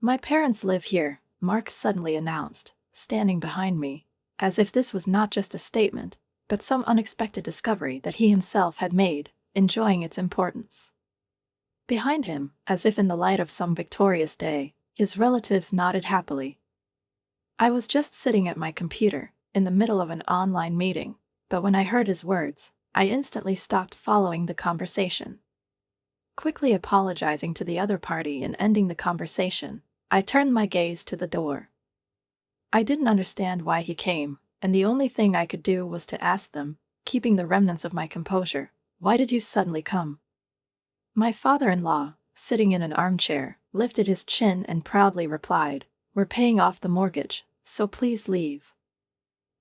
My parents live here, Mark suddenly announced, standing behind me, as if this was not just a statement, but some unexpected discovery that he himself had made, enjoying its importance. Behind him, as if in the light of some victorious day, his relatives nodded happily. I was just sitting at my computer, in the middle of an online meeting, but when I heard his words, I instantly stopped following the conversation. Quickly apologizing to the other party and ending the conversation, I turned my gaze to the door. I didn't understand why he came, and the only thing I could do was to ask them, keeping the remnants of my composure, "Why did you suddenly come?" My father-in-law, sitting in an armchair, lifted his chin and proudly replied, "We're paying off the mortgage, so please leave."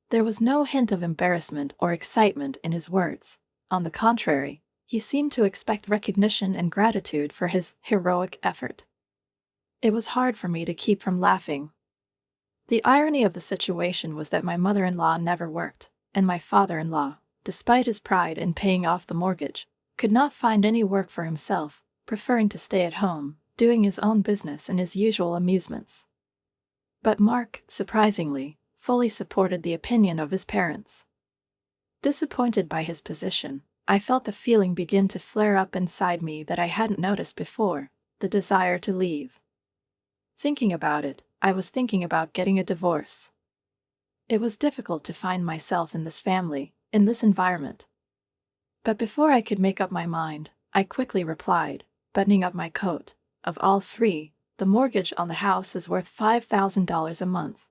There was no hint of embarrassment or excitement in his words. On the contrary, he seemed to expect recognition and gratitude for his heroic effort. It was hard for me to keep from laughing. The irony of the situation was that my mother-in-law never worked, and my father-in-law, despite his pride in paying off the mortgage, could not find any work for himself, preferring to stay at home, doing his own business and his usual amusements. But Mark, surprisingly, fully supported the opinion of his parents. Disappointed by his position, I felt a feeling begin to flare up inside me that I hadn't noticed before, the desire to leave. Thinking about it, I was thinking about getting a divorce. It was difficult to find myself in this family, in this environment. But before I could make up my mind, I quickly replied, buttoning up my coat, "Of all three, the mortgage on the house is worth $5,000 a month."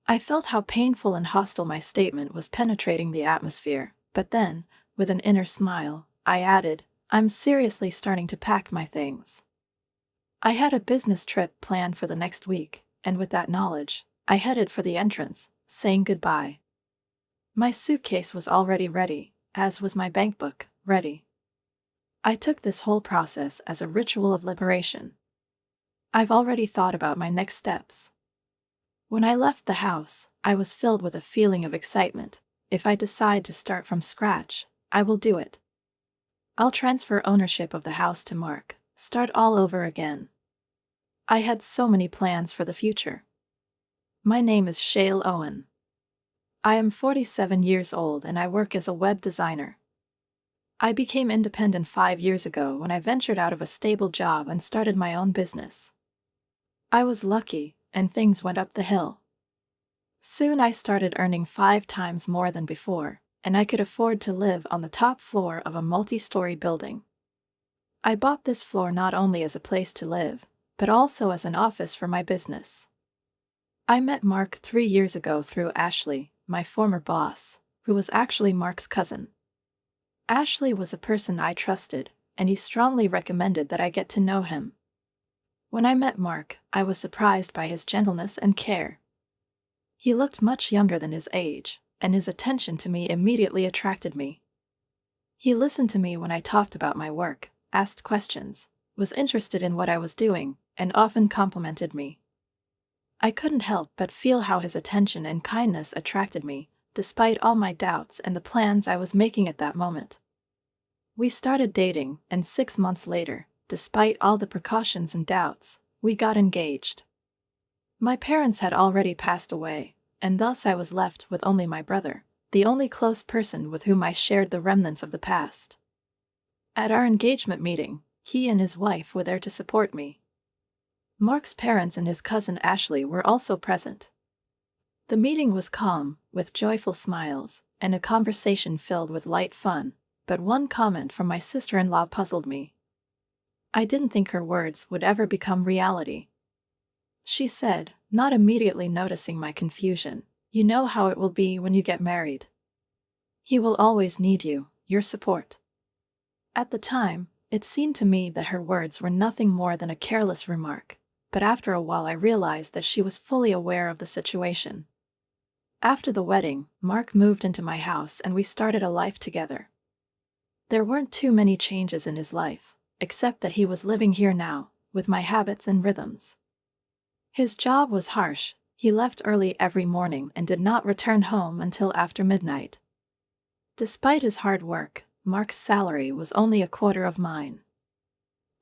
I felt how painful and hostile my statement was penetrating the atmosphere, but then, with an inner smile, I added, "I'm seriously starting to pack my things." I had a business trip planned for the next week, and with that knowledge, I headed for the entrance, saying goodbye. My suitcase was already ready, as was my bankbook, ready. I took this whole process as a ritual of liberation. I've already thought about my next steps. When I left the house, I was filled with a feeling of excitement. If I decide to start from scratch, I will do it. I'll transfer ownership of the house to Mark, start all over again. I had so many plans for the future. My name is Shale Owen. I am 47 years old and I work as a web designer. I became independent 5 years ago when I ventured out of a stable job and started my own business. I was lucky, and things went up the hill. Soon I started earning 5 times more than before, and I could afford to live on the top floor of a multi-story building. I bought this floor not only as a place to live, but also as an office for my business. I met Mark 3 years ago through Ashley, my former boss, who was actually Mark's cousin. Ashley was a person I trusted, and he strongly recommended that I get to know him. When I met Mark, I was surprised by his gentleness and care. He looked much younger than his age, and his attention to me immediately attracted me. He listened to me when I talked about my work, asked questions, was interested in what I was doing, and often complimented me. I couldn't help but feel how his attention and kindness attracted me, despite all my doubts and the plans I was making at that moment. We started dating, and 6 months later, despite all the precautions and doubts, we got engaged. My parents had already passed away, and thus I was left with only my brother, the only close person with whom I shared the remnants of the past. At our engagement meeting, he and his wife were there to support me. Mark's parents and his cousin Ashley were also present. The meeting was calm, with joyful smiles, and a conversation filled with light fun, but one comment from my sister-in-law puzzled me. I didn't think her words would ever become reality. She said, not immediately noticing my confusion, "You know how it will be when you get married. He will always need you, your support." At the time, it seemed to me that her words were nothing more than a careless remark, but after a while I realized that she was fully aware of the situation. After the wedding, Mark moved into my house and we started a life together. There weren't too many changes in his life, except that he was living here now, with my habits and rhythms. His job was harsh. He left early every morning and did not return home until after midnight. Despite his hard work, Mark's salary was only a quarter of mine.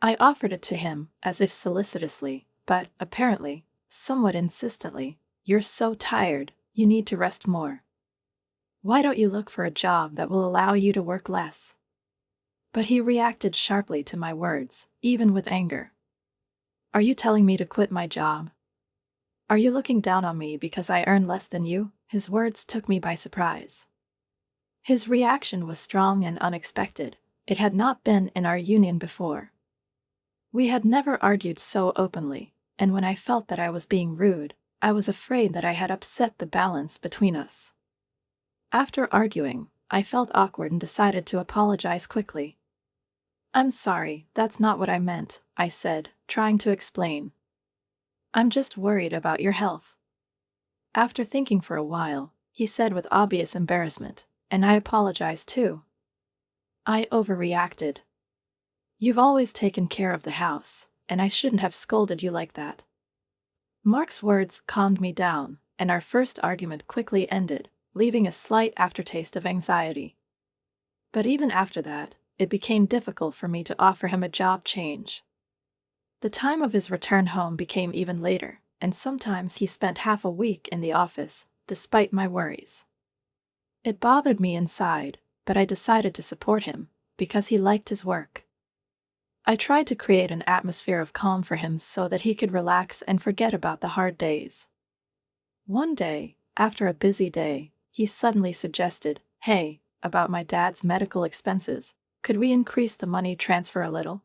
I offered it to him, as if solicitously, But, apparently, somewhat insistently, "You're so tired, you need to rest more. Why don't you look for a job that will allow you to work less?" But he reacted sharply to my words, even with anger. "Are you telling me to quit my job? Are you looking down on me because I earn less than you?" His words took me by surprise. His reaction was strong and unexpected. It had not been in our union before. We had never argued so openly, and when I felt that I was being rude, I was afraid that I had upset the balance between us. After arguing, I felt awkward and decided to apologize quickly. "I'm sorry, that's not what I meant," I said, trying to explain. "I'm just worried about your health." After thinking for a while, he said with obvious embarrassment, "And I apologize too. I overreacted. You've always taken care of the house, and I shouldn't have scolded you like that." Mark's words calmed me down, and our first argument quickly ended, leaving a slight aftertaste of anxiety. But even after that, it became difficult for me to offer him a job change. The time of his return home became even later, and sometimes he spent half a week in the office, despite my worries. It bothered me inside, but I decided to support him, because he liked his work. I tried to create an atmosphere of calm for him so that he could relax and forget about the hard days. One day, after a busy day, he suddenly suggested, "Hey, about my dad's medical expenses, could we increase the money transfer a little?"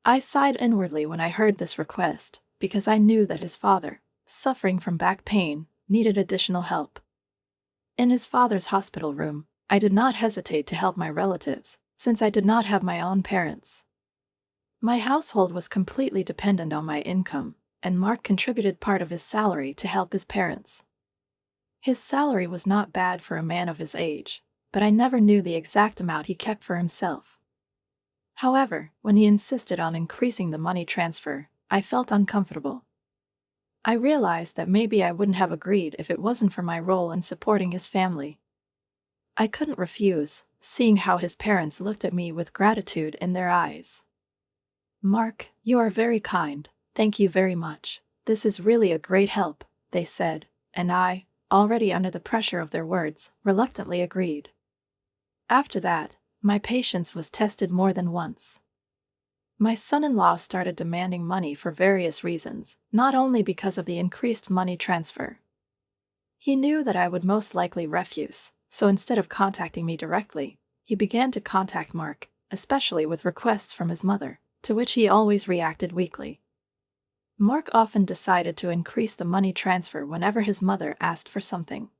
I sighed inwardly when I heard this request, because I knew that his father, suffering from back pain, needed additional help. In his father's hospital room, I did not hesitate to help my relatives, since I did not have my own parents. My household was completely dependent on my income, and Mark contributed part of his salary to help his parents. His salary was not bad for a man of his age, but I never knew the exact amount he kept for himself. However, when he insisted on increasing the money transfer, I felt uncomfortable. I realized that maybe I wouldn't have agreed if it wasn't for my role in supporting his family. I couldn't refuse, seeing how his parents looked at me with gratitude in their eyes. "Mark, you are very kind, thank you very much. This is really a great help," they said, and I, already under the pressure of their words, reluctantly agreed. After that, my patience was tested more than once. My son-in-law started demanding money for various reasons, not only because of the increased money transfer. He knew that I would most likely refuse, so instead of contacting me directly, he began to contact Mark, especially with requests from his mother, to which he always reacted weakly. Mark often decided to increase the money transfer whenever his mother asked for something.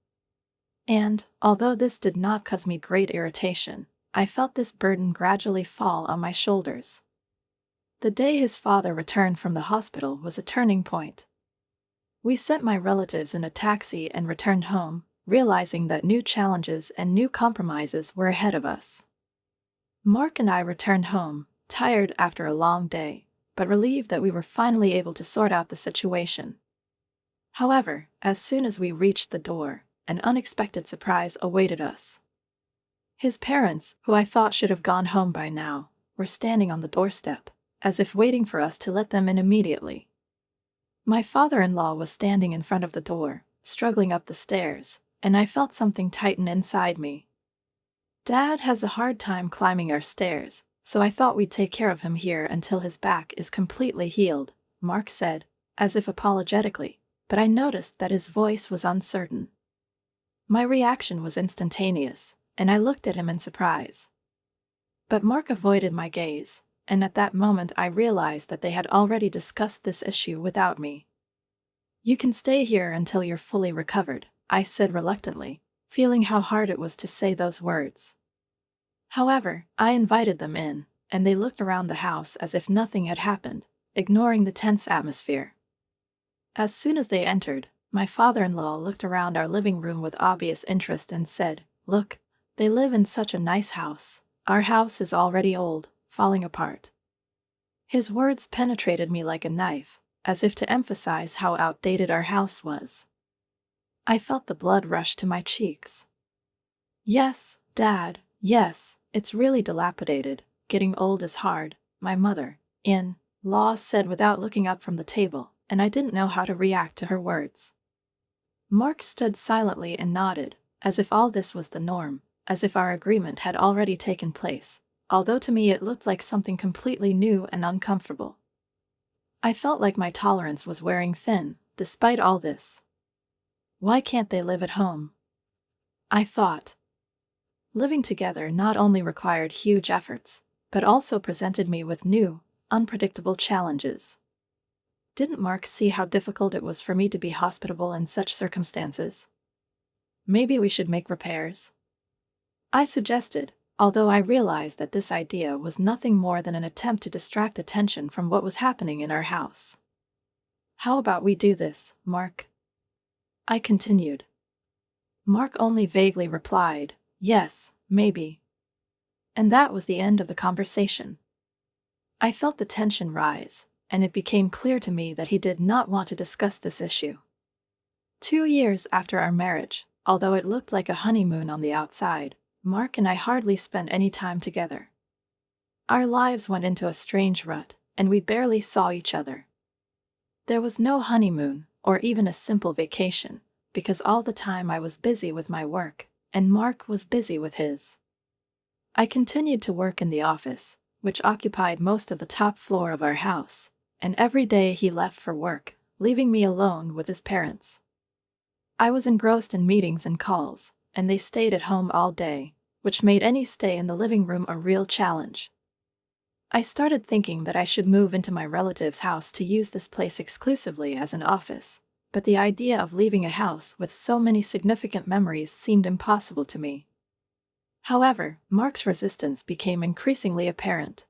And, although this did not cause me great irritation, I felt this burden gradually fall on my shoulders. The day his father returned from the hospital was a turning point. We sent my relatives in a taxi and returned home, realizing that new challenges and new compromises were ahead of us. Mark and I returned home, tired after a long day, but relieved that we were finally able to sort out the situation. However, as soon as we reached the door, an unexpected surprise awaited us. His parents, who I thought should have gone home by now, were standing on the doorstep, as if waiting for us to let them in immediately. My father-in-law was standing in front of the door, struggling up the stairs, and I felt something tighten inside me. "Dad has a hard time climbing our stairs, so I thought we'd take care of him here until his back is completely healed," Mark said, as if apologetically, but I noticed that his voice was uncertain. My reaction was instantaneous, and I looked at him in surprise. But Mark avoided my gaze, and at that moment I realized that they had already discussed this issue without me. "You can stay here until you're fully recovered," I said reluctantly, feeling how hard it was to say those words. However, I invited them in, and they looked around the house as if nothing had happened, ignoring the tense atmosphere. As soon as they entered, my father-in-law looked around our living room with obvious interest and said, "Look, they live in such a nice house. Our house is already old, falling apart." His words penetrated me like a knife, as if to emphasize how outdated our house was. I felt the blood rush to my cheeks. "Yes, Dad, yes, it's really dilapidated. Getting old is hard," my mother, in Law said without looking up from the table, and I didn't know how to react to her words. Mark stood silently and nodded, as if all this was the norm, as if our agreement had already taken place, although to me it looked like something completely new and uncomfortable. I felt like my tolerance was wearing thin, despite all this. Why can't they live at home? I thought. Living together not only required huge efforts, but also presented me with new, unpredictable challenges. Didn't Mark see how difficult it was for me to be hospitable in such circumstances? Maybe we should make repairs? I suggested, although I realized that this idea was nothing more than an attempt to distract attention from what was happening in our house. How about we do this, Mark? I continued. Mark only vaguely replied, yes, maybe. And that was the end of the conversation. I felt the tension rise, and it became clear to me that he did not want to discuss this issue. 2 years after our marriage, although it looked like a honeymoon on the outside, Mark and I hardly spent any time together. Our lives went into a strange rut, and we barely saw each other. There was no honeymoon, or even a simple vacation, because all the time I was busy with my work, and Mark was busy with his. I continued to work in the office, which occupied most of the top floor of our house, and every day he left for work, leaving me alone with his parents. I was engrossed in meetings and calls, and they stayed at home all day, which made any stay in the living room a real challenge. I started thinking that I should move into my relative's house to use this place exclusively as an office, but the idea of leaving a house with so many significant memories seemed impossible to me. However, Mark's resistance became increasingly apparent.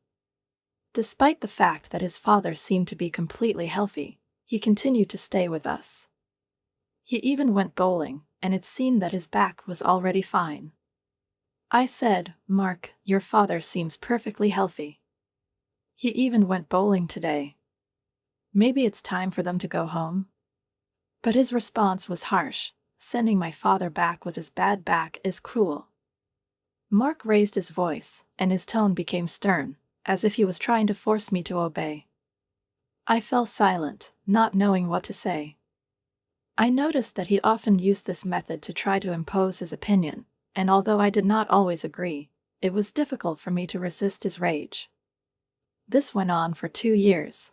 Despite the fact that his father seemed to be completely healthy, he continued to stay with us. He even went bowling, and it seemed that his back was already fine. I said, Mark, your father seems perfectly healthy. He even went bowling today. Maybe it's time for them to go home? But his response was harsh. Sending my father back with his bad back is cruel. Mark raised his voice, and his tone became stern, as if he was trying to force me to obey. I fell silent, not knowing what to say. I noticed that he often used this method to try to impose his opinion, and although I did not always agree, it was difficult for me to resist his rage. This went on for 2 years.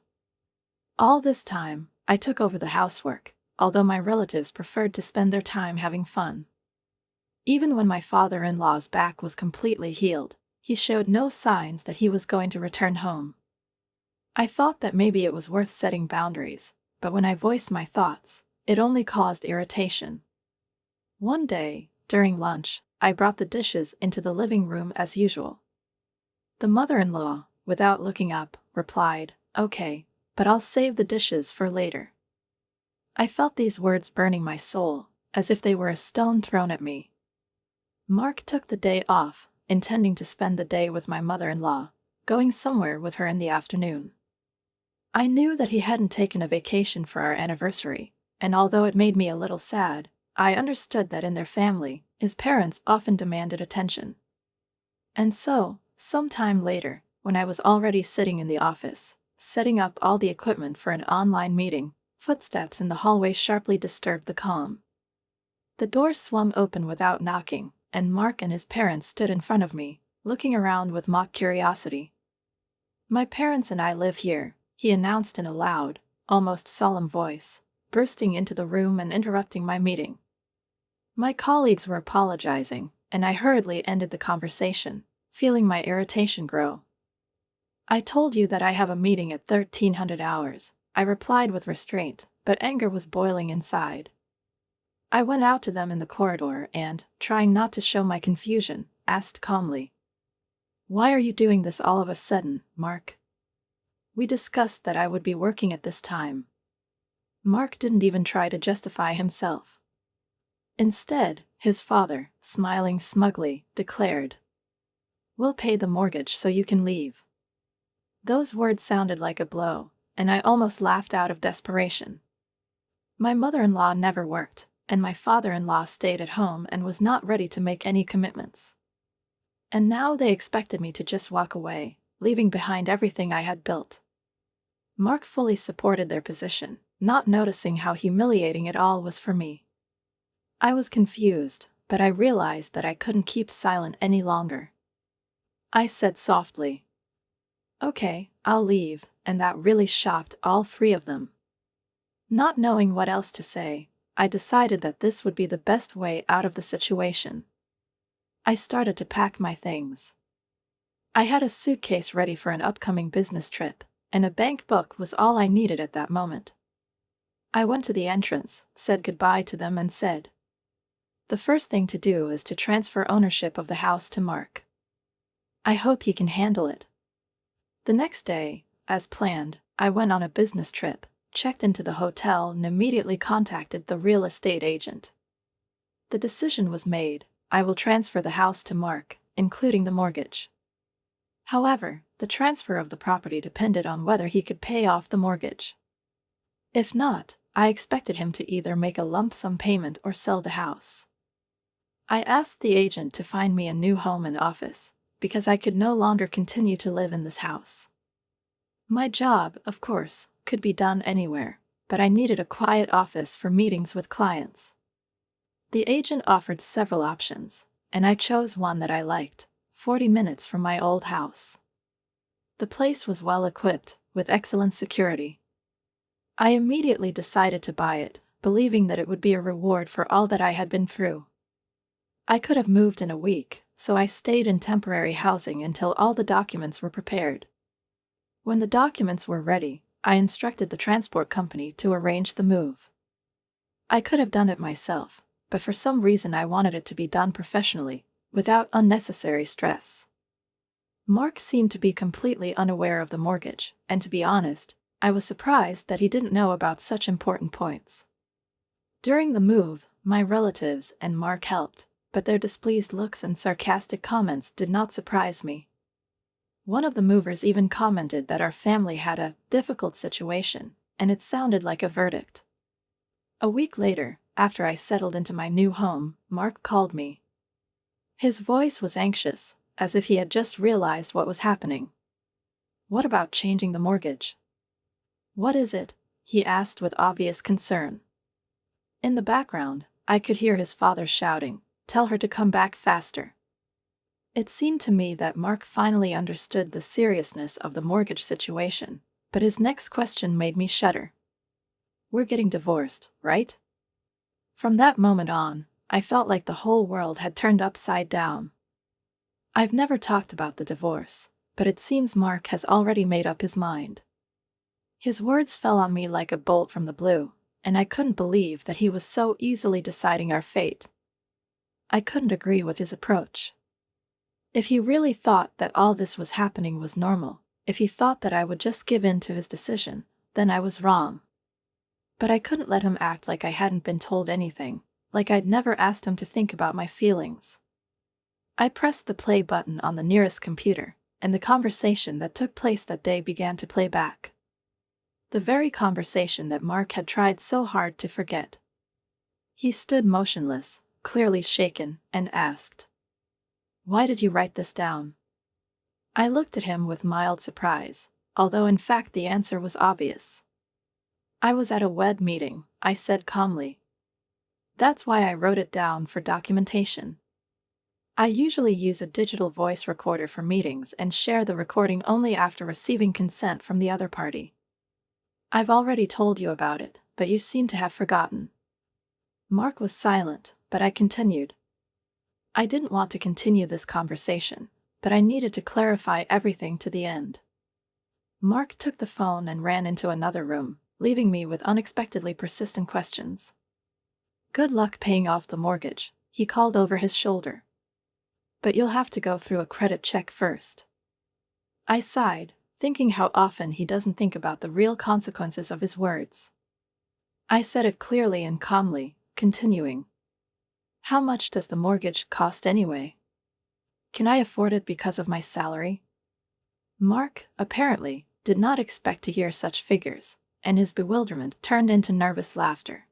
All this time, I took over the housework, although my relatives preferred to spend their time having fun. Even when my father-in-law's back was completely healed, he showed no signs that he was going to return home. I thought that maybe it was worth setting boundaries, but when I voiced my thoughts, it only caused irritation. One day, during lunch, I brought the dishes into the living room as usual. The mother-in-law, without looking up, replied, "Okay, but I'll save the dishes for later." I felt these words burning my soul, as if they were a stone thrown at me. Mark took the day off, intending to spend the day with my mother-in-law, going somewhere with her in the afternoon. I knew that he hadn't taken a vacation for our anniversary, and although it made me a little sad, I understood that in their family, his parents often demanded attention. And so, some time later, when I was already sitting in the office, setting up all the equipment for an online meeting, footsteps in the hallway sharply disturbed the calm. The door swung open without knocking, and Mark and his parents stood in front of me, looking around with mock curiosity. "My parents and I live here," he announced in a loud, almost solemn voice, bursting into the room and interrupting my meeting. My colleagues were apologizing, and I hurriedly ended the conversation, feeling my irritation grow. "I told you that I have a meeting at 1300 hours, I replied with restraint, but anger was boiling inside. I went out to them in the corridor and, trying not to show my confusion, asked calmly, "Why are you doing this all of a sudden, Mark? We discussed that I would be working at this time." Mark didn't even try to justify himself. Instead, his father, smiling smugly, declared, "We'll pay the mortgage so you can leave." Those words sounded like a blow, and I almost laughed out of desperation. My mother-in-law never worked, and my father-in-law stayed at home and was not ready to make any commitments. And now they expected me to just walk away, leaving behind everything I had built. Mark fully supported their position, not noticing how humiliating it all was for me. I was confused, but I realized that I couldn't keep silent any longer. I said softly, "Okay, I'll leave," and that really shocked all three of them. Not knowing what else to say, I decided that this would be the best way out of the situation. I started to pack my things. I had a suitcase ready for an upcoming business trip, and a bank book was all I needed at that moment. I went to the entrance, said goodbye to them, and said, "The first thing to do is to transfer ownership of the house to Mark. I hope he can handle it." The next day, as planned, I went on a business trip, checked into the hotel, and immediately contacted the real estate agent. The decision was made: I will transfer the house to Mark, including the mortgage. However, the transfer of the property depended on whether he could pay off the mortgage. If not, I expected him to either make a lump sum payment or sell the house. I asked the agent to find me a new home and office, because I could no longer continue to live in this house. My job, of course, could be done anywhere, but I needed a quiet office for meetings with clients. The agent offered several options, and I chose one that I liked: 40 minutes from my old house. The place was well equipped, with excellent security. I immediately decided to buy it, believing that it would be a reward for all that I had been through. I could have moved in a week, so I stayed in temporary housing until all the documents were prepared. When the documents were ready, I instructed the transport company to arrange the move. I could have done it myself, but for some reason I wanted it to be done professionally, without unnecessary stress. Mark seemed to be completely unaware of the mortgage, and to be honest, I was surprised that he didn't know about such important points. During the move, my relatives and Mark helped, but their displeased looks and sarcastic comments did not surprise me. One of the movers even commented that our family had a difficult situation, and it sounded like a verdict. A week later, after I settled into my new home, Mark called me. His voice was anxious, as if he had just realized what was happening. "What about changing the mortgage?" "What is it?" he asked with obvious concern. In the background, I could hear his father shouting, "Tell her to come back faster." It seemed to me that Mark finally understood the seriousness of the mortgage situation, but his next question made me shudder. "We're getting divorced, right?" From that moment on, I felt like the whole world had turned upside down. I've never talked about the divorce, but it seems Mark has already made up his mind. His words fell on me like a bolt from the blue, and I couldn't believe that he was so easily deciding our fate. I couldn't agree with his approach. If he really thought that all this was happening was normal, if he thought that I would just give in to his decision, then I was wrong. But I couldn't let him act like I hadn't been told anything, like I'd never asked him to think about my feelings. I pressed the play button on the nearest computer, and the conversation that took place that day began to play back. The very conversation that Mark had tried so hard to forget. He stood motionless, clearly shaken, and asked, "Why did you write this down?" I looked at him with mild surprise, although in fact the answer was obvious. "I was at a WED meeting," I said calmly. "That's why I wrote it down for documentation. I usually use a digital voice recorder for meetings and share the recording only after receiving consent from the other party. I've already told you about it, but you seem to have forgotten." Mark was silent, but I continued. I didn't want to continue this conversation, but I needed to clarify everything to the end. Mark took the phone and ran into another room, leaving me with unexpectedly persistent questions. "Good luck paying off the mortgage," he called over his shoulder. "But you'll have to go through a credit check first." I sighed, thinking how often he doesn't think about the real consequences of his words. I said it clearly and calmly, continuing, "How much does the mortgage cost anyway? Can I afford it because of my salary?" Mark, apparently, did not expect to hear such figures, and his bewilderment turned into nervous laughter.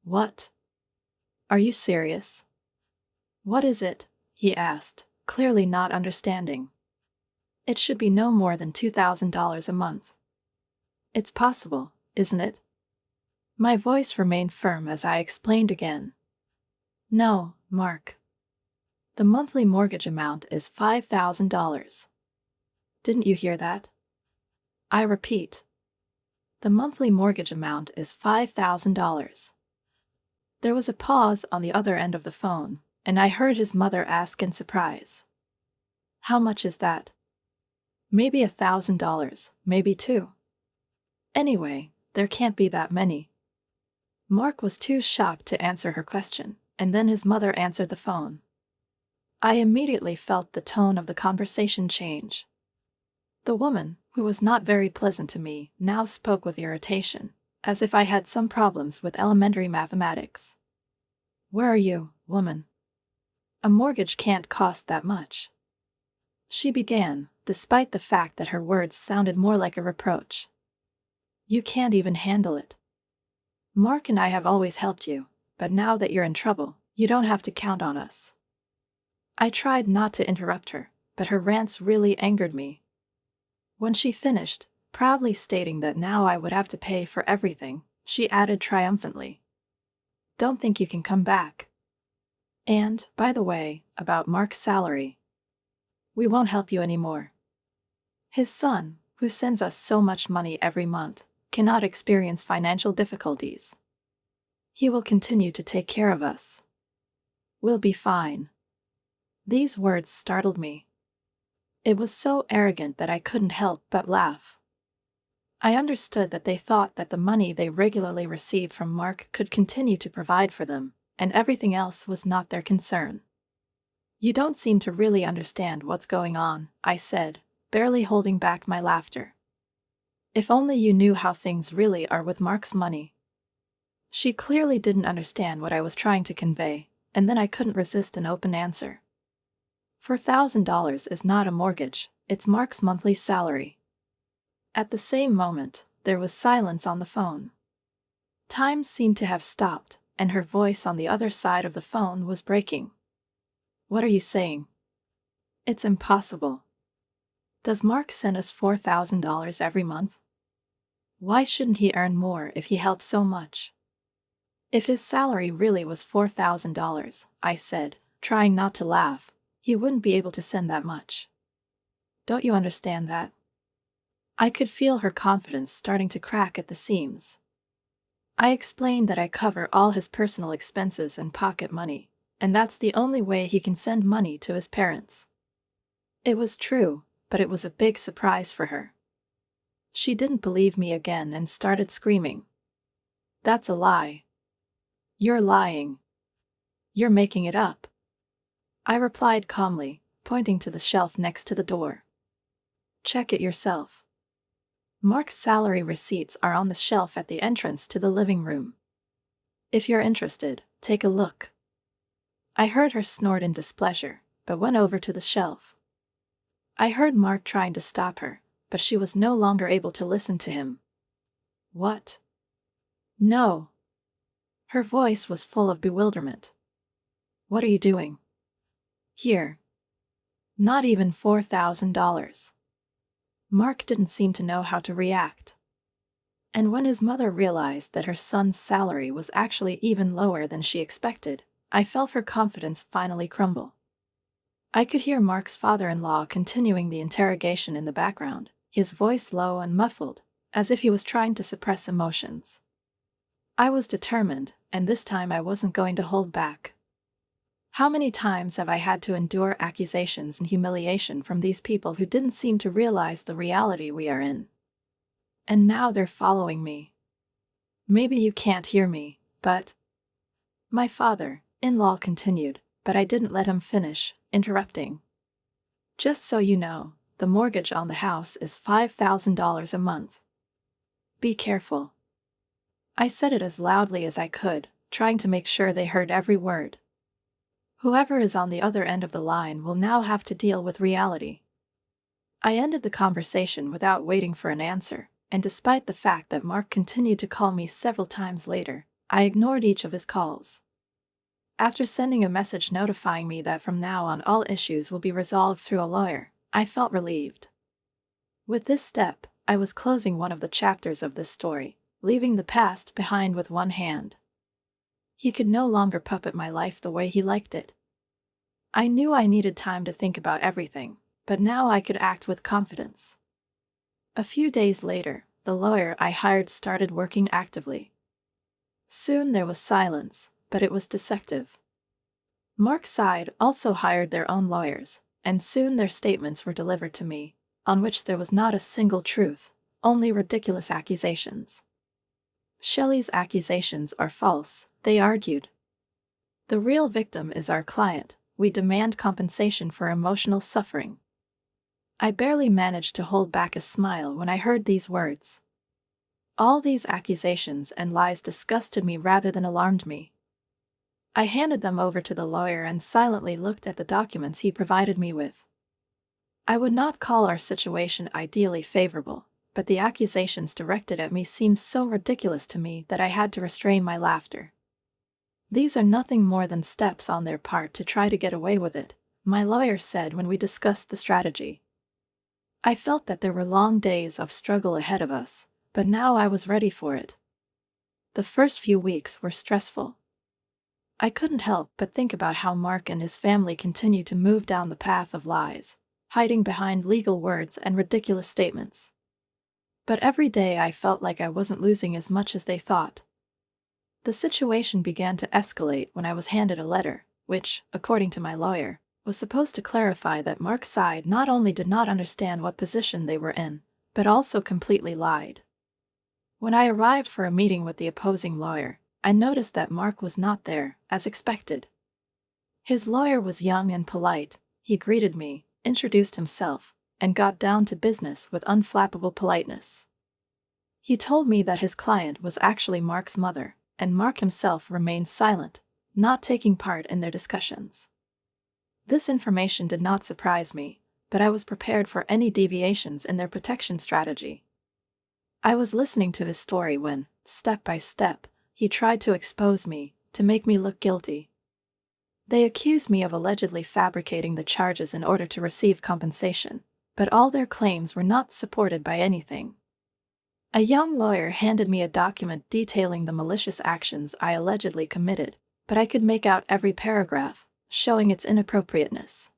"What? Are you serious? What is it?" he asked, clearly not understanding. "It should be no more than $2,000 a month." It's possible, isn't it? My voice remained firm as I explained again. No, Mark. The monthly mortgage amount is $5,000. Didn't you hear that? I repeat. The monthly mortgage amount is $5,000. There was a pause on the other end of the phone, and I heard his mother ask in surprise. How much is that? Maybe $1,000, maybe two. Anyway, there can't be that many. Mark was too shocked to answer her question, and then his mother answered the phone. I immediately felt the tone of the conversation change. The woman, who was not very pleasant to me, now spoke with irritation, as if I had some problems with elementary mathematics. Where are you, woman? A mortgage can't cost that much. She began, despite the fact that her words sounded more like a reproach. You can't even handle it. Mark and I have always helped you, but now that you're in trouble, you don't have to count on us. I tried not to interrupt her, but her rants really angered me. When she finished, proudly stating that now I would have to pay for everything, she added triumphantly, Don't think you can come back. And, by the way, about Mark's salary. We won't help you anymore. His son, who sends us so much money every month, cannot experience financial difficulties. He will continue to take care of us. We'll be fine. These words startled me. It was so arrogant that I couldn't help but laugh. I understood that they thought that the money they regularly received from Mark could continue to provide for them, and everything else was not their concern. You don't seem to really understand what's going on, I said, barely holding back my laughter. If only you knew how things really are with Mark's money. She clearly didn't understand what I was trying to convey, and then I couldn't resist an open answer. $4,000 is not a mortgage, it's Mark's monthly salary. At the same moment, there was silence on the phone. Time seemed to have stopped, and her voice on the other side of the phone was breaking. What are you saying? It's impossible. Does Mark send us $4,000 every month? Why shouldn't he earn more if he helps so much? If his salary really was $4,000, I said, trying not to laugh, he wouldn't be able to send that much. Don't you understand that? I could feel her confidence starting to crack at the seams. I explained that I cover all his personal expenses and pocket money, and that's the only way he can send money to his parents. It was true, but it was a big surprise for her. She didn't believe me again and started screaming. That's a lie. You're lying. You're making it up. I replied calmly, pointing to the shelf next to the door. Check it yourself. Mark's salary receipts are on the shelf at the entrance to the living room. If you're interested, take a look. I heard her snort in displeasure, but went over to the shelf. I heard Mark trying to stop her, but she was no longer able to listen to him. What? No. Her voice was full of bewilderment. What are you doing? Here. Not even $4,000. Mark didn't seem to know how to react. And when his mother realized that her son's salary was actually even lower than she expected, I felt her confidence finally crumble. I could hear Mark's father-in-law continuing the interrogation in the background, his voice low and muffled, as if he was trying to suppress emotions. I was determined, and this time I wasn't going to hold back. How many times have I had to endure accusations and humiliation from these people who didn't seem to realize the reality we are in? And now they're following me. Maybe you can't hear me, but... My father-in-law continued, but I didn't let him finish, interrupting. Just so you know, the mortgage on the house is $5,000 a month. Be careful. I said it as loudly as I could, trying to make sure they heard every word. Whoever is on the other end of the line will now have to deal with reality. I ended the conversation without waiting for an answer, and despite the fact that Mark continued to call me several times later, I ignored each of his calls. After sending a message notifying me that from now on all issues will be resolved through a lawyer, I felt relieved. With this step, I was closing one of the chapters of this story, leaving the past behind with one hand. He could no longer puppet my life the way he liked it. I knew I needed time to think about everything, but now I could act with confidence. A few days later, the lawyer I hired started working actively. Soon there was silence, but it was deceptive. Mark's side also hired their own lawyers, and soon their statements were delivered to me, on which there was not a single truth, only ridiculous accusations. Shelley's accusations are false, they argued. The real victim is our client. We demand compensation for emotional suffering. I barely managed to hold back a smile when I heard these words. All these accusations and lies disgusted me rather than alarmed me. I handed them over to the lawyer and silently looked at the documents he provided me with. I would not call our situation ideally favorable, but the accusations directed at me seemed so ridiculous to me that I had to restrain my laughter. These are nothing more than steps on their part to try to get away with it, my lawyer said when we discussed the strategy. I felt that there were long days of struggle ahead of us, but now I was ready for it. The first few weeks were stressful. I couldn't help but think about how Mark and his family continued to move down the path of lies, hiding behind legal words and ridiculous statements. But every day I felt like I wasn't losing as much as they thought. The situation began to escalate when I was handed a letter, which, according to my lawyer, was supposed to clarify that Mark's side not only did not understand what position they were in, but also completely lied. When I arrived for a meeting with the opposing lawyer, I noticed that Mark was not there, as expected. His lawyer was young and polite. He greeted me, introduced himself, and got down to business with unflappable politeness. He told me that his client was actually Mark's mother, and Mark himself remained silent, not taking part in their discussions. This information did not surprise me, but I was prepared for any deviations in their protection strategy. I was listening to his story when, step by step, he tried to expose me, to make me look guilty. They accused me of allegedly fabricating the charges in order to receive compensation, but all their claims were not supported by anything. A young lawyer handed me a document detailing the malicious actions I allegedly committed, but I could make out every paragraph, showing its inappropriateness.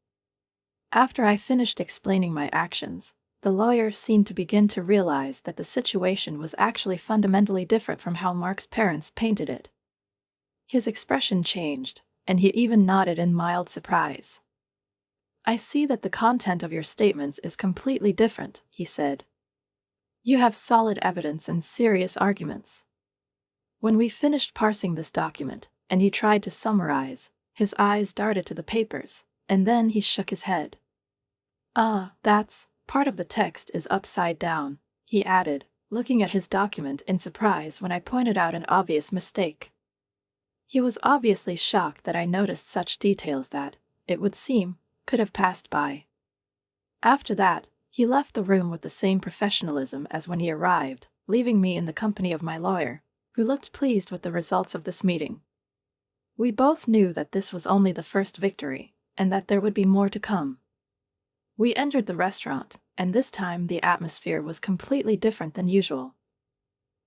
After I finished explaining my actions, the lawyer seemed to begin to realize that the situation was actually fundamentally different from how Mark's parents painted it. His expression changed, and he even nodded in mild surprise. "I see that the content of your statements is completely different," he said. "You have solid evidence and serious arguments." When we finished parsing this document, and he tried to summarize, his eyes darted to the papers, and then he shook his head. That's part of the text is upside down," he added, looking at his document in surprise when I pointed out an obvious mistake. He was obviously shocked that I noticed such details that, it would seem, could have passed by. After that, he left the room with the same professionalism as when he arrived, leaving me in the company of my lawyer, who looked pleased with the results of this meeting. We both knew that this was only the first victory, and that there would be more to come. We entered the restaurant, and this time the atmosphere was completely different than usual.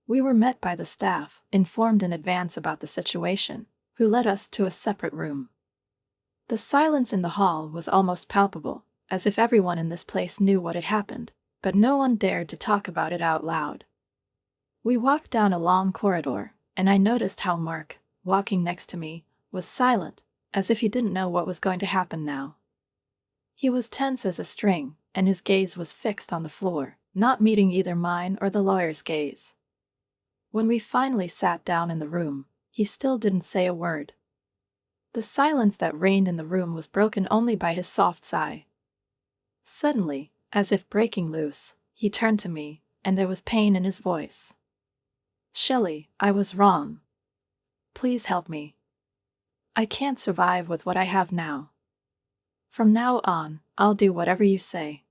We were met by the staff, informed in advance about the situation, who led us to a separate room. The silence in the hall was almost palpable, as if everyone in this place knew what had happened, but no one dared to talk about it out loud. We walked down a long corridor, and I noticed how Mark, walking next to me, was silent, as if he didn't know what was going to happen now. He was tense as a string, and his gaze was fixed on the floor, not meeting either mine or the lawyer's gaze. When we finally sat down in the room, he still didn't say a word. The silence that reigned in the room was broken only by his soft sigh. Suddenly, as if breaking loose, he turned to me, and there was pain in his voice. "Shelley, I was wrong. Please help me. I can't survive with what I have now. From now on, I'll do whatever you say.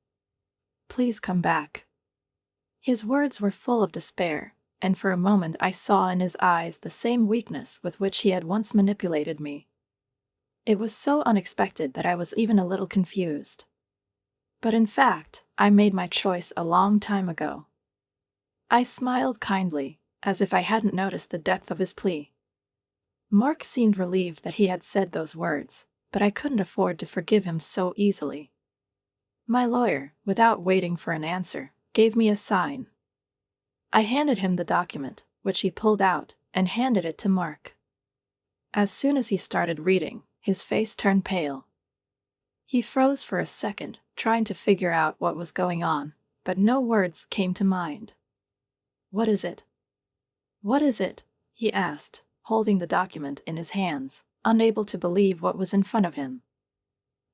Please come back." His words were full of despair, and for a moment I saw in his eyes the same weakness with which he had once manipulated me. It was so unexpected that I was even a little confused. But in fact, I made my choice a long time ago. I smiled kindly, as if I hadn't noticed the depth of his plea. Mark seemed relieved that he had said those words, but I couldn't afford to forgive him so easily. My lawyer, without waiting for an answer, gave me a sign. I handed him the document, which he pulled out, and handed it to Mark. As soon as he started reading, his face turned pale. He froze for a second, trying to figure out what was going on, but no words came to mind. "What is it? What is it?" he asked, holding the document in his hands, unable to believe what was in front of him.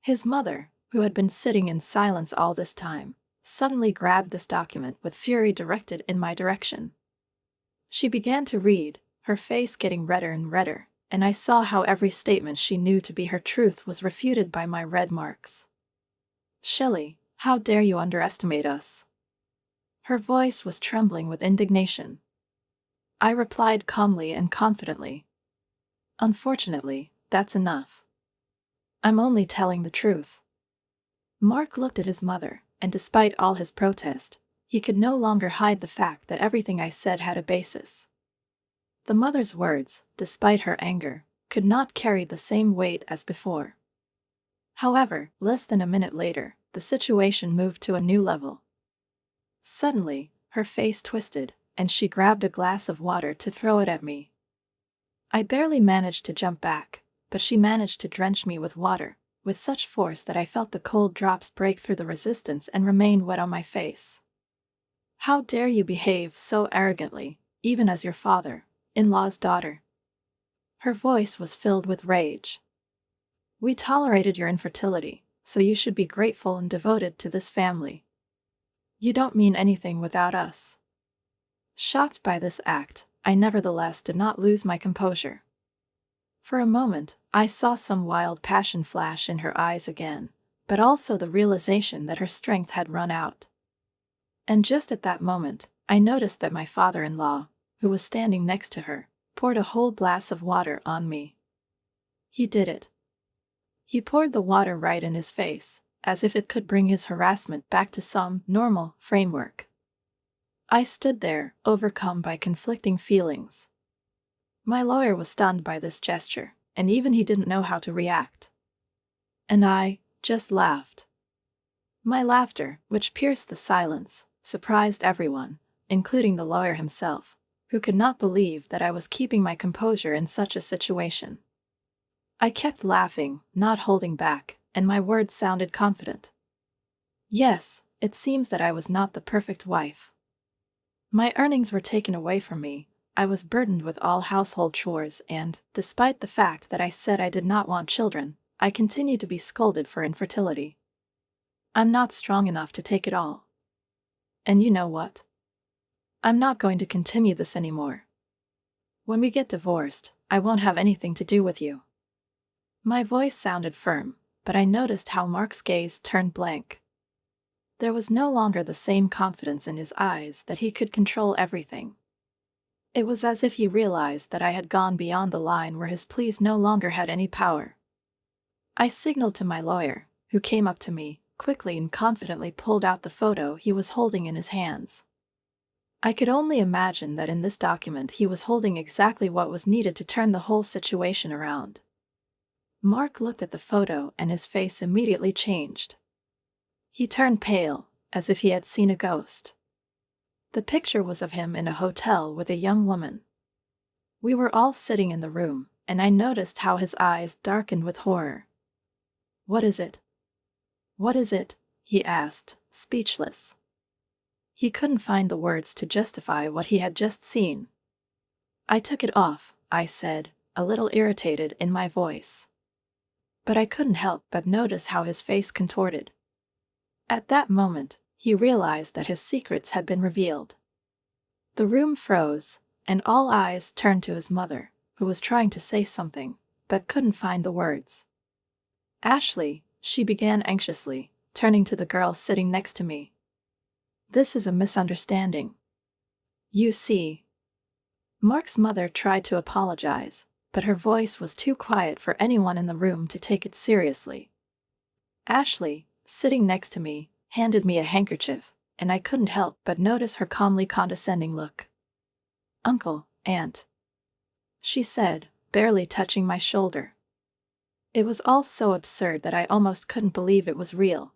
His mother, who had been sitting in silence all this time, suddenly grabbed this document with fury directed in my direction. She began to read, her face getting redder and redder, and I saw how every statement she knew to be her truth was refuted by my red marks. "Shelley, how dare you underestimate us?" Her voice was trembling with indignation. I replied calmly and confidently. "Unfortunately, that's enough. I'm only telling the truth." Mark looked at his mother, and despite all his protest, he could no longer hide the fact that everything I said had a basis. The mother's words, despite her anger, could not carry the same weight as before. However, less than a minute later, the situation moved to a new level. Suddenly, her face twisted, and she grabbed a glass of water to throw it at me. I barely managed to jump back, but she managed to drench me with water, with such force that I felt the cold drops break through the resistance and remain wet on my face. "How dare you behave so arrogantly, even as your father-in-law's daughter?" Her voice was filled with rage. "We tolerated your infertility, so you should be grateful and devoted to this family. You don't mean anything without us." Shocked by this act, I nevertheless did not lose my composure. For a moment, I saw some wild passion flash in her eyes again, but also the realization that her strength had run out. And just at that moment, I noticed that my father-in-law, who was standing next to her, poured a whole glass of water on me. He did it. He poured the water right in his face, as if it could bring his harassment back to some normal framework. I stood there, overcome by conflicting feelings. My lawyer was stunned by this gesture, and even he didn't know how to react. And I just laughed. My laughter, which pierced the silence, surprised everyone, including the lawyer himself, who could not believe that I was keeping my composure in such a situation. I kept laughing, not holding back, and my words sounded confident. Yes, it seems that I was not the perfect wife. My earnings were taken away from me, I was burdened with all household chores and, despite the fact that I said I did not want children, I continued to be scolded for infertility. I'm not strong enough to take it all. And you know what? I'm not going to continue this anymore. When we get divorced, I won't have anything to do with you. My voice sounded firm, but I noticed how Mark's gaze turned blank. There was no longer the same confidence in his eyes that he could control everything. It was as if he realized that I had gone beyond the line where his pleas no longer had any power. I signaled to my lawyer, who came up to me, quickly and confidently pulled out the photo he was holding in his hands. I could only imagine that in this document he was holding exactly what was needed to turn the whole situation around. Mark looked at the photo and his face immediately changed. He turned pale, as if he had seen a ghost. The picture was of him in a hotel with a young woman. We were all sitting in the room, and I noticed how his eyes darkened with horror. "What is it? What is it?" he asked, speechless. He couldn't find the words to justify what he had just seen. "I took it off," I said, a little irritated in my voice. But I couldn't help but notice how his face contorted. At that moment, he realized that his secrets had been revealed. The room froze, and all eyes turned to his mother, who was trying to say something, but couldn't find the words. "Ashley," she began anxiously, turning to the girl sitting next to me. "This is a misunderstanding. You see." Mark's mother tried to apologize, but her voice was too quiet for anyone in the room to take it seriously. Ashley, sitting next to me, handed me a handkerchief, and I couldn't help but notice her calmly condescending look. "Uncle, Aunt," she said, barely touching my shoulder. It was all so absurd that I almost couldn't believe it was real.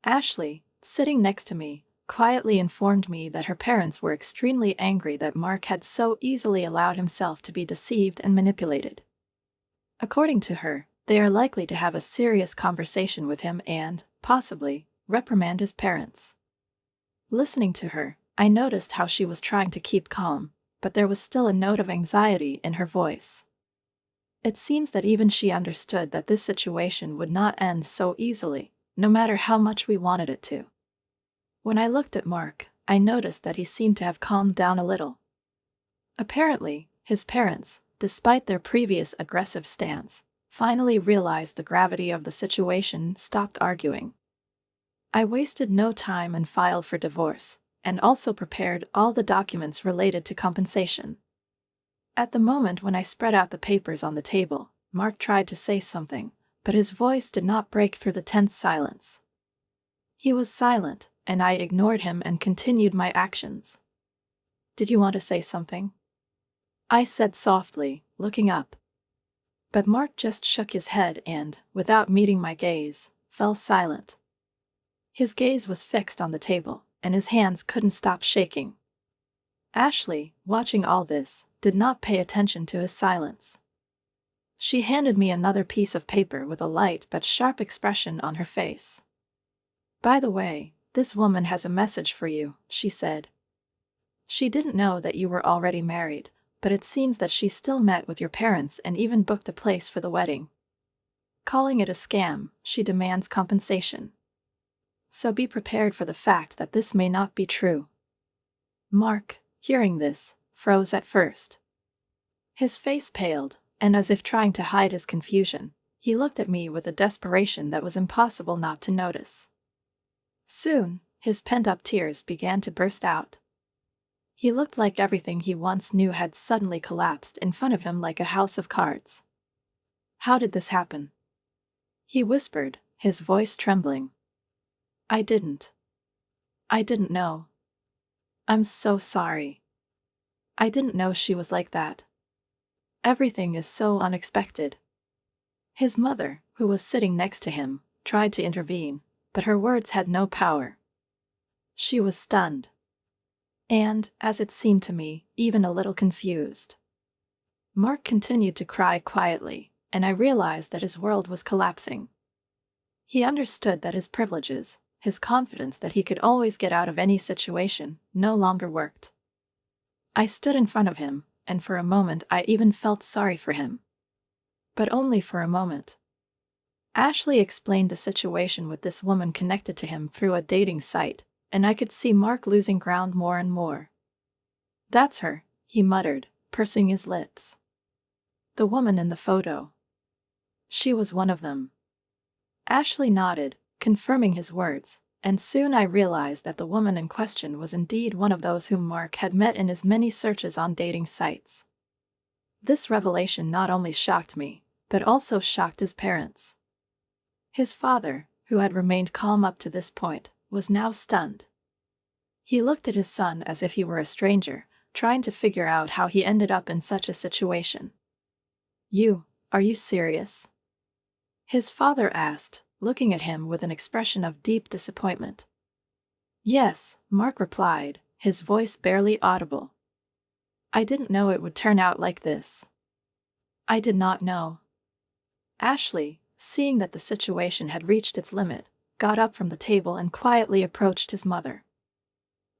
Ashley, sitting next to me, quietly informed me that her parents were extremely angry that Mark had so easily allowed himself to be deceived and manipulated. According to her, they are likely to have a serious conversation with him and, possibly, reprimand his parents. Listening to her, I noticed how she was trying to keep calm, but there was still a note of anxiety in her voice. It seems that even she understood that this situation would not end so easily, no matter how much we wanted it to. When I looked at Mark, I noticed that he seemed to have calmed down a little. Apparently, his parents, despite their previous aggressive stance, finally realized the gravity of the situation, stopped arguing. I wasted no time and filed for divorce, and also prepared all the documents related to compensation. At the moment when I spread out the papers on the table, Mark tried to say something, but his voice did not break through the tense silence. He was silent, and I ignored him and continued my actions. "Did you want to say something?" I said softly, looking up. But Mark just shook his head and, without meeting my gaze, fell silent. His gaze was fixed on the table, and his hands couldn't stop shaking. Ashley, watching all this, did not pay attention to his silence. She handed me another piece of paper with a light but sharp expression on her face. "By the way, this woman has a message for you," she said. "She didn't know that you were already married, but it seems that she still met with your parents and even booked a place for the wedding. Calling it a scam, she demands compensation. So be prepared for the fact that this may not be true." Mark, hearing this, froze at first. His face paled, and as if trying to hide his confusion, he looked at me with a desperation that was impossible not to notice. Soon, his pent-up tears began to burst out. He looked like everything he once knew had suddenly collapsed in front of him like a house of cards. "How did this happen?" he whispered, his voice trembling. I didn't know. I'm so sorry. I didn't know she was like that. Everything is so unexpected." His mother, who was sitting next to him, tried to intervene, but her words had no power. She was stunned. And, as it seemed to me, even a little confused. Mark continued to cry quietly, and I realized that his world was collapsing. He understood that his privileges, his confidence that he could always get out of any situation, no longer worked. I stood in front of him, and for a moment I even felt sorry for him. But only for a moment. Ashley explained the situation with this woman connected to him through a dating site, and I could see Mark losing ground more and more. "That's her," he muttered, pursing his lips. "The woman in the photo. She was one of them." Ashley nodded, confirming his words, and soon I realized that the woman in question was indeed one of those whom Mark had met in his many searches on dating sites. This revelation not only shocked me, but also shocked his parents. His father, who had remained calm up to this point, was now stunned. He looked at his son as if he were a stranger, trying to figure out how he ended up in such a situation. Are you serious?" his father asked, looking at him with an expression of deep disappointment. "Yes," Mark replied, his voice barely audible. "I didn't know it would turn out like this. I did not know." Ashley, seeing that the situation had reached its limit, got up from the table and quietly approached his mother.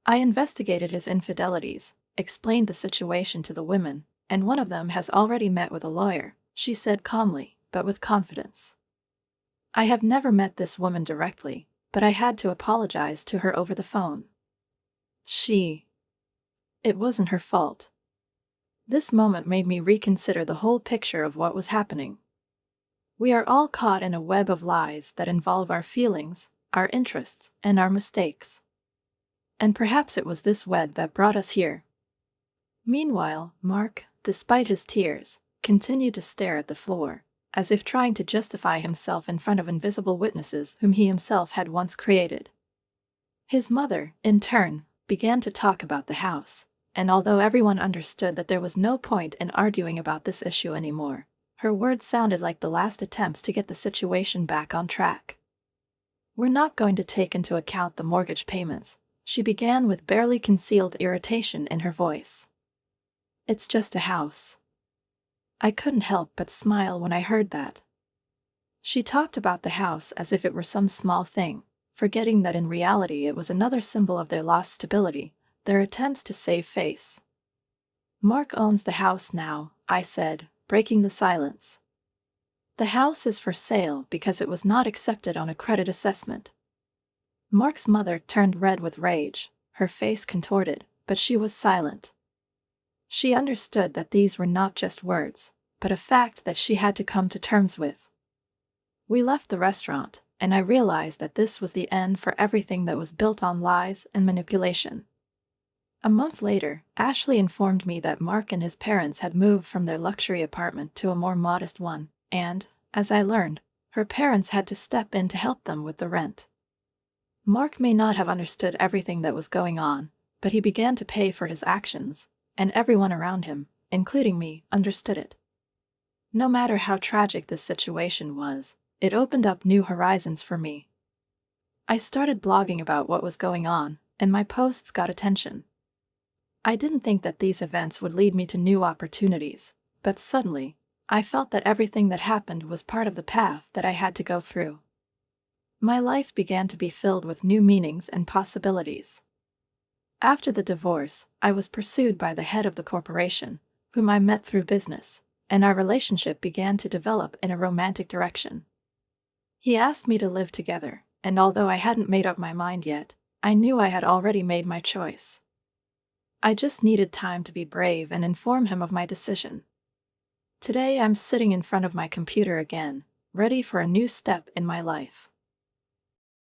"I investigated his infidelities, explained the situation to the women, and one of them has already met with a lawyer," she said calmly, but with confidence. "I have never met this woman directly, but I had to apologize to her over the phone. It wasn't her fault." This moment made me reconsider the whole picture of what was happening. We are all caught in a web of lies that involve our feelings, our interests, and our mistakes. And perhaps it was this web that brought us here. Meanwhile, Mark, despite his tears, continued to stare at the floor, as if trying to justify himself in front of invisible witnesses whom he himself had once created. His mother, in turn, began to talk about the house, and although everyone understood that there was no point in arguing about this issue anymore, her words sounded like the last attempts to get the situation back on track. "We're not going to take into account the mortgage payments," she began with barely concealed irritation in her voice. "It's just a house." I couldn't help but smile when I heard that. She talked about the house as if it were some small thing, forgetting that in reality it was another symbol of their lost stability, their attempts to save face. "Mark owns the house now," I said, breaking the silence. "The house is for sale because it was not accepted on a credit assessment." Mark's mother turned red with rage, her face contorted, but she was silent. She understood that these were not just words, but a fact that she had to come to terms with. We left the restaurant, and I realized that this was the end for everything that was built on lies and manipulation. A month later, Ashley informed me that Mark and his parents had moved from their luxury apartment to a more modest one, and, as I learned, her parents had to step in to help them with the rent. Mark may not have understood everything that was going on, but he began to pay for his actions, and everyone around him, including me, understood it. No matter how tragic this situation was, it opened up new horizons for me. I started blogging about what was going on, and my posts got attention. I didn't think that these events would lead me to new opportunities, but suddenly, I felt that everything that happened was part of the path that I had to go through. My life began to be filled with new meanings and possibilities. After the divorce, I was pursued by the head of the corporation, whom I met through business, and our relationship began to develop in a romantic direction. He asked me to live together, and although I hadn't made up my mind yet, I knew I had already made my choice. I just needed time to be brave and inform him of my decision. Today I'm sitting in front of my computer again, ready for a new step in my life.